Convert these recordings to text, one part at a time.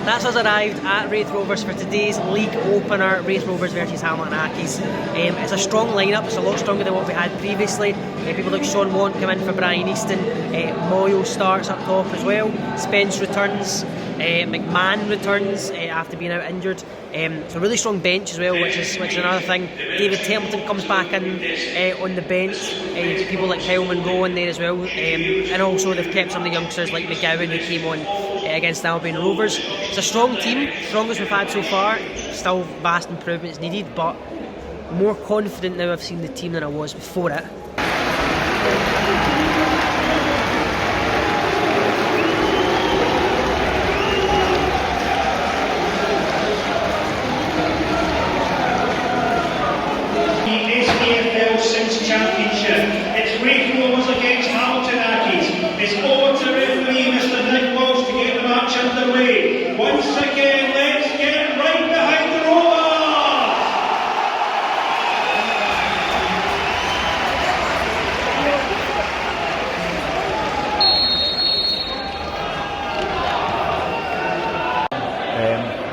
That's us arrived at Raith Rovers for today's league opener, Raith Rovers versus Hamilton Accies. It's a strong lineup, it's a lot stronger than what we had previously. People like Sean Want come in for Brian Easton, Moyo starts up top as well, Spence returns, McMahon returns after being out injured. It's a really strong bench as well, which is another thing. David Templeton comes back in on the bench. People like Kyle Monroe in there as well, and also they've kept some of the youngsters like McGowan who came on against the Albion Rovers. It's a strong team, strongest we've had so far. Still vast improvements needed, but more confident now I've seen the team than I was before it. Championship. It's Raith Rovers against Hamilton Accies. It's over to referee Mr. Nick Walsh to get the match underway. Once again, let's get right behind the Rovers!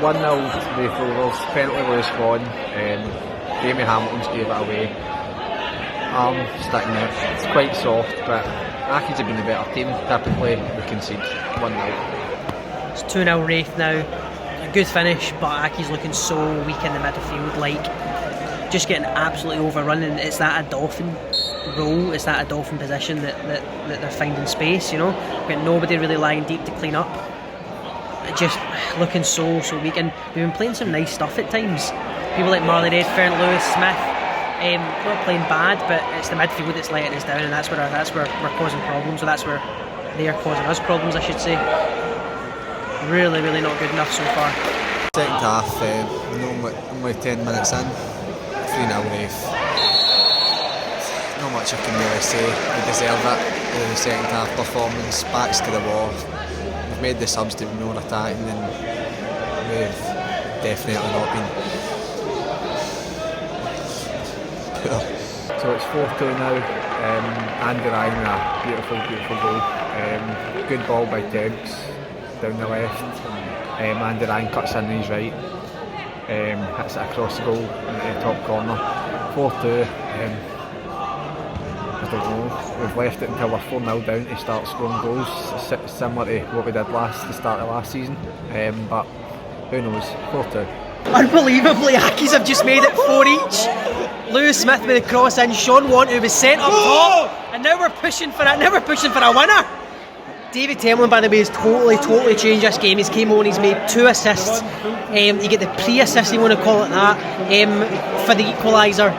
One 0 Raith Rovers, penalty was gone. Jamie Hamilton's gave it away. Sticking it. It's quite soft, but Accies have been the better team. Typically, we concede 1-0. It's 2-0 Raith now. A good finish, but Accies looking so weak in the midfield, like just getting absolutely overrun. And it's that a dolphin role, it's that a dolphin position that they're finding space. You know, we've got nobody really lying deep to clean up. Just looking so weak, and we've been playing some nice stuff at times. People like Marley Redfern, Lewis Smith. Not playing bad, but it's the midfield that's letting us down, and that's where we're causing problems, or that's where they are causing us problems, I should say. Really not good enough so far. Second half, only 10 minutes in, 3-0 Raith. Not much I can really say. We deserve it. The second half performance, backs to the wall. We've made the subs to be more attacking, and we've definitely not been. So it's 4-2 now. Andy Ryan, a beautiful goal. Good ball by Temps down the left. Andy Ryan cuts in his right, hits it across the goal into the top corner. 4-2. I don't know. We've left it until we're 4-0 down to start scoring goals, similar to what we did the start of last season. But who knows? 4-2. Unbelievably, Accies have just made it 4 each. Lewis Smith with a cross in, Sean Want who was sent up top, and now we're pushing for a winner. David Temlin, by the way, has totally changed this game. He's came on, he's made 2 assists. You get the pre-assist, you want to call it that, for the equaliser.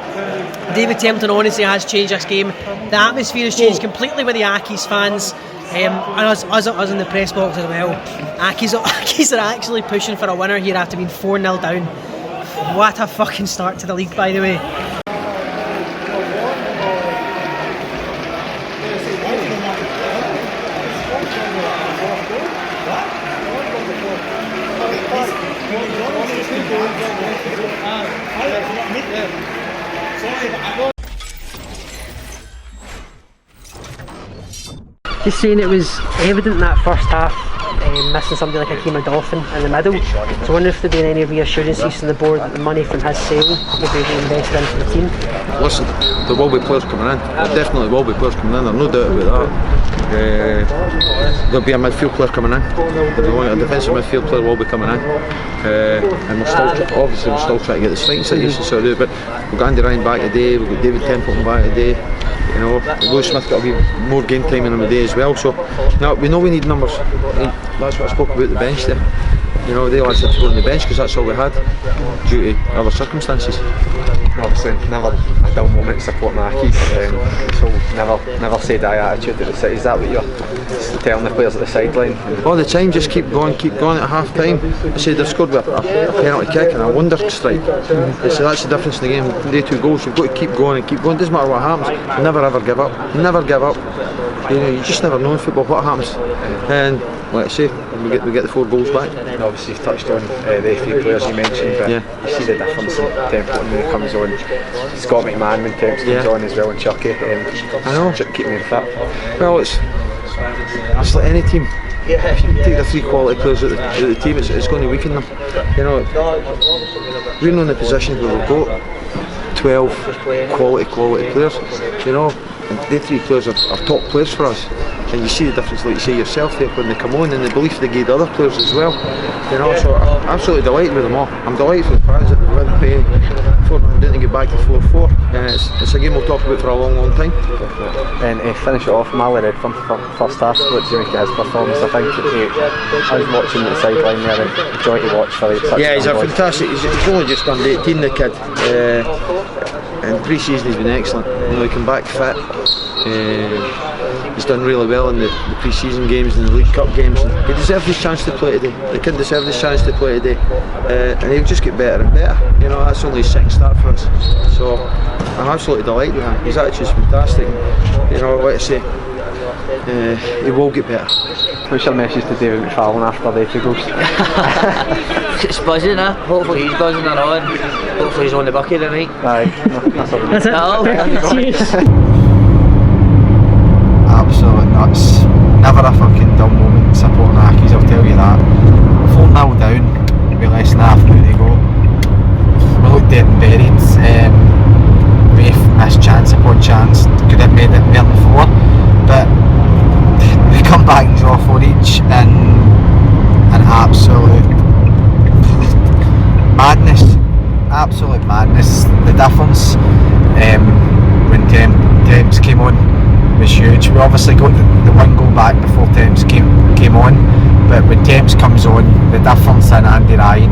David Templeton honestly has changed this game. The atmosphere has changed completely with the Accies fans. And us in the press box as well. Accies are actually pushing for a winner here after being 4-0 down. What a fucking start to the league, by the way. Just saying, it was evident in that first half, missing somebody like Akeem Dolphin in the middle. So I wonder if there'd been any reassurances from the board that the money from his sale will be reinvested into the team. Listen, there will be players coming in. There definitely will be players coming in. There's no doubt about that. There'll be a midfield player coming in. A defensive midfield player will be coming in. And we're still trying to get the striking situation sorted out. But we've got Andy Ryan back today. We've got David Templeton back today. You know, Lewis Smith got a bit more game time in him today as well. So now we know we need numbers. That's what I spoke about the bench there. You know, they lads had to go on the bench because that's all we had due to other circumstances. Obviously, never a dull moment supporting Accies. So never say die attitude at the city. Is that what you're telling the players at the sideline? All the time, just keep going at half time. I said they've scored with a penalty kick and a wonder strike. So that's the difference in the game. They 2 goals, you've got to keep going and keep going. Doesn't matter what happens. Never ever give up. Never give up. You know, you just never know in football what happens. And like I say, we get the 4 goals back. And obviously you've touched on the 3 players you mentioned, but you see the difference in Templeton when he comes on. Scott McMahon when Templeton's on as well, and Chucky. I know. Keep me in fit. Well, it's like any team. if you take the 3 quality players out the team, it's going to weaken them. You know, we're not in a position where we've got 12 quality players, you know, and the 3 players are top players for us. And you see the difference, like you say yourself there, when they come on, and the belief they give the other players as well. You know, so I'm absolutely delighted with them all. I'm delighted for the fans that they win 4-1 to get back to 4-4. It's a game we'll talk about for a long time. And to finish it off, Marley Redfern for first half, what do you make of his performance? I think I was watching the sideline there, and joy to watch for him. Yeah, he's a fantastic, he's only just turned 18, the kid. And pre-season he's been excellent. You know, he came back fit. He's done really well in the pre-season games and the League Cup games. And he deserves his chance to play today. The kid deserves his chance to play today, and he'll just get better and better. You know, that's only his 6th start for us. So I'm absolutely delighted with him. His attitude's fantastic. You know, like I say, he will get better. What's your message to David McFarlane after the 2 goals? It's buzzing, hopefully he's buzzing or on. Hopefully he's on the bucket tonight. Aye, that's it. Cheers. Absolute nuts. Never a fucking dull moment supporting Accies, I'll tell you that. 4-0 down with less than half an hour to go. We looked dead and buried. Raith missed chance upon chance. Could have made it more than 4, but they come back and draw 4 each in an absolute madness. Absolute madness. The difference when Thames came on was huge. We obviously got the 1 goal back before Thames came on, but when Thames comes on, the difference in Andy Ryan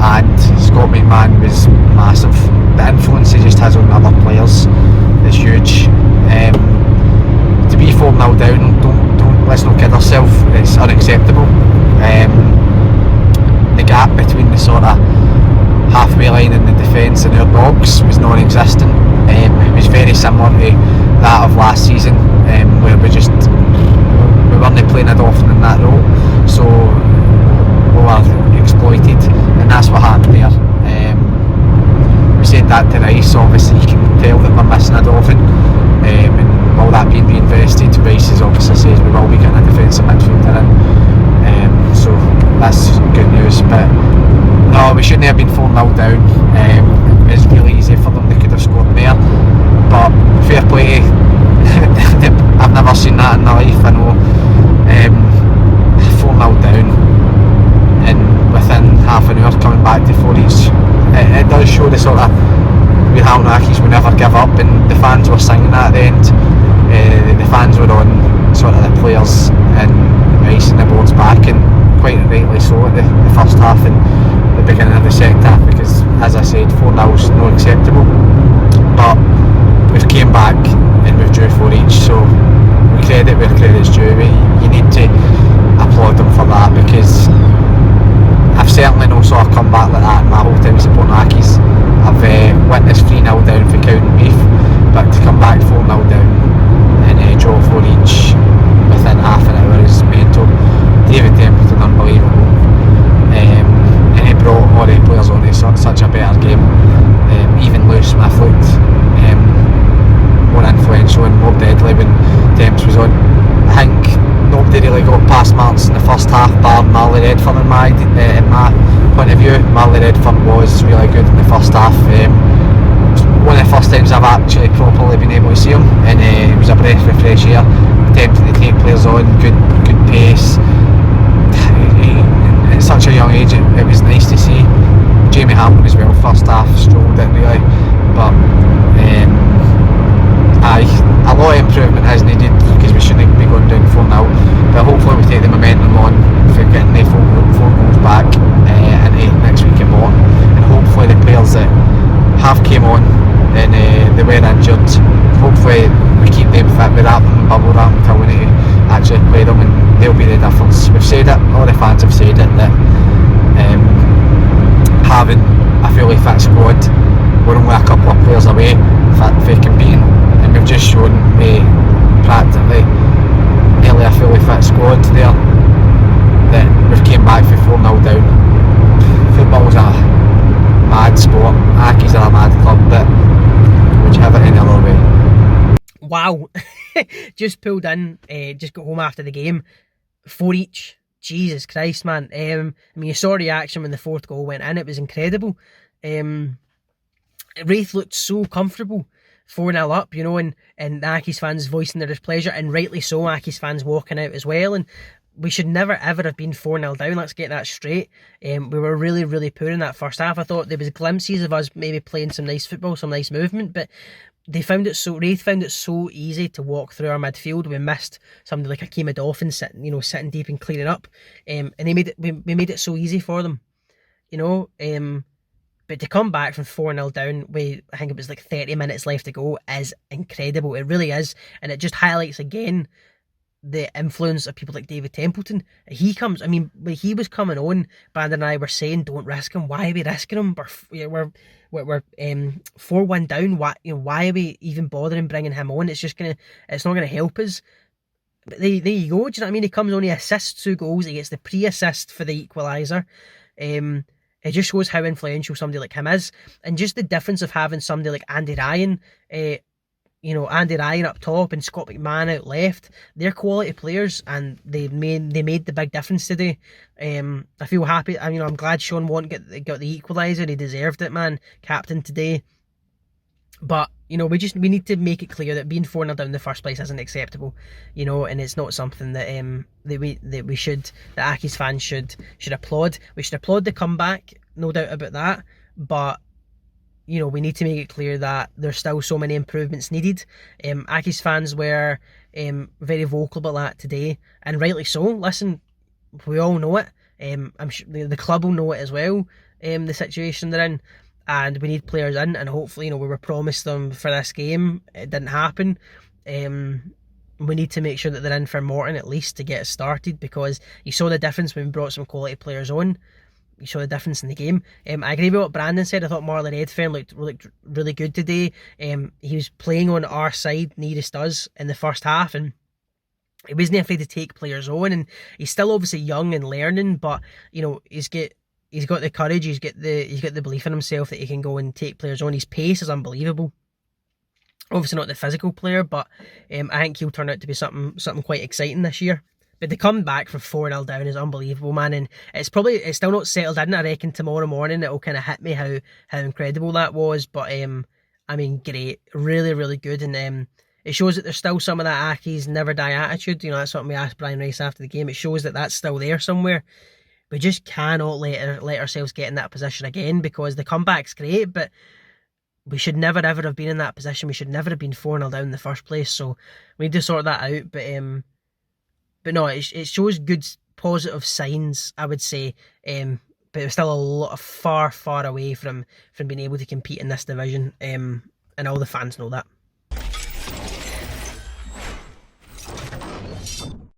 and Scott McMahon was massive. The influence he just has on other players is huge. To be 4-0 down, let's not kid ourselves, it's unacceptable. The gap between the sort of halfway line and the defence in our box was non-existent. It was very similar to that of last season, where we weren't playing it often in that role, so we were exploited, and that's what happened there. We said that to Rice, obviously you can tell that we're missing a dolphin, and all that being reinvested, Rice obviously says we will be getting a defensive midfielder in, so that's good news. But no, we shouldn't have been 4-0 down. It's really easy for them, they could have scored more, but fair play. I've never seen that in my life. I know 4-0 down and within half an hour coming back to 4 each, it does show the sort of we're Hamilton Accies, we never give up, and the fans were singing that at the end. The fans were on sort of the players and racing the boards back, and quite rightly so at the first half and the beginning of the second half, because as I said, 4-0 is not acceptable, but we've came back and we've drew 4 each, so we credit where credit's due. You need to applaud them for that, because I've certainly not saw a comeback like that in my whole time supporting Accies. I've witnessed 3-0 down for Cowden Beef, but to come back 4-0 down and draw 4 each within half an hour is mental. David Templeton, unbelievable, and he brought all the players on to such a better game. Even Lewis Smith looked more influential and more deadly when Thames was on. I think nobody really got past marks in the first half bar Marley Redfern in my point of view. Marley Redfern was really good in the first half. One of the first times I've actually properly been able to see him, and it was a breath of fresh air, attempting to take players on, good pace. At such a young age it was nice to see. Jamie Hamilton as well, first half strolled it really, but a lot of improvement is needed, because we shouldn't be going down 4-0, but hopefully we take the momentum on for getting the 4 goals back into next week and more, and hopefully the players that have came on and they were injured, hopefully we keep them fit. We wrap them in bubble wrap until we need to actually play them, and they'll be the difference. We've said it, all the fans have said it, that having a fully fit squad, we're only a couple of players away for competing, and we've just shown practically nearly a fully fit squad there that we've came back for 4-0 down. Football's a mad sport, Accies are a mad club, but would you have it any other way? Wow. Just pulled in, just got home after the game. 4 each. Jesus Christ, man. I mean, you saw the reaction when the 4th goal went in. It was incredible. Raith looked so comfortable 4-0 up, you know, and the Accies fans voicing their displeasure, and rightly so. Accies fans walking out as well, and we should never ever have been 4-0 down. Let's get that straight. We were really, really poor in that first half. I thought there was glimpses of us maybe playing some nice football, some nice movement, but Raith found it so easy to walk through our midfield. We missed somebody like Akima Dolphin sitting deep and clearing up, and we made it so easy for them, you know. But to come back from 4-0 down with, I think it was like 30 minutes left to go, is incredible. It really is, and it just highlights again the influence of people like David Templeton. When he was coming on, Brandon and I were saying, don't risk him. Why are we risking him? We're 4-1 down. Why are we even bothering bringing him on? It's not gonna help us. But there you go. Do you know what I mean? He comes on, he assists 2 goals. He gets the pre-assist for the equaliser. It just shows how influential somebody like him is, and just the difference of having somebody like Andy Ryan. Andy Ryan up top and Scott McMahon out left. They're quality players, and they made the big difference today. I feel happy. I'm glad Sean Watt got the equaliser. He deserved it, man. Captain today. But we need to make it clear that being 4-0 down in the first place isn't acceptable. And it's not something that Accies fans should applaud. We should applaud the comeback, no doubt about that. But we need to make it clear that there's still so many improvements needed. Accies fans were very vocal about that today, and rightly so. Listen, we all know it. I'm sure the club will know it as well. The situation they're in, and we need players in. And hopefully, we were promised them for this game. It didn't happen. We need to make sure that they're in for Morton at least to get us started, because you saw the difference when we brought some quality players on. You saw the difference in the game. I agree with what Brandon said. I thought Marlon Redfern looked really good today. He was playing on our side, nearest us, in the first half, and he wasn't afraid to take players on. And he's still obviously young and learning, but he's got the courage. He's got the belief in himself that he can go and take players on. His pace is unbelievable. Obviously not the physical player, but I think he'll turn out to be something quite exciting this year. But the comeback from 4-0 down is unbelievable, man, and it's still not settled in. I reckon tomorrow morning it'll kind of hit me how incredible that was. But great, really, really good, and it shows that there's still some of that Accies never die attitude. That's something we asked Brian Rice after the game. It shows that that's still there somewhere. We just cannot let ourselves get in that position again, because the comeback's great, but we should never ever have been in that position. We should never have been 4-0 down in the first place. So we need to sort that out. But no, it shows good positive signs, I would say. But it's still a lot of far away from being able to compete in this division. And all the fans know that.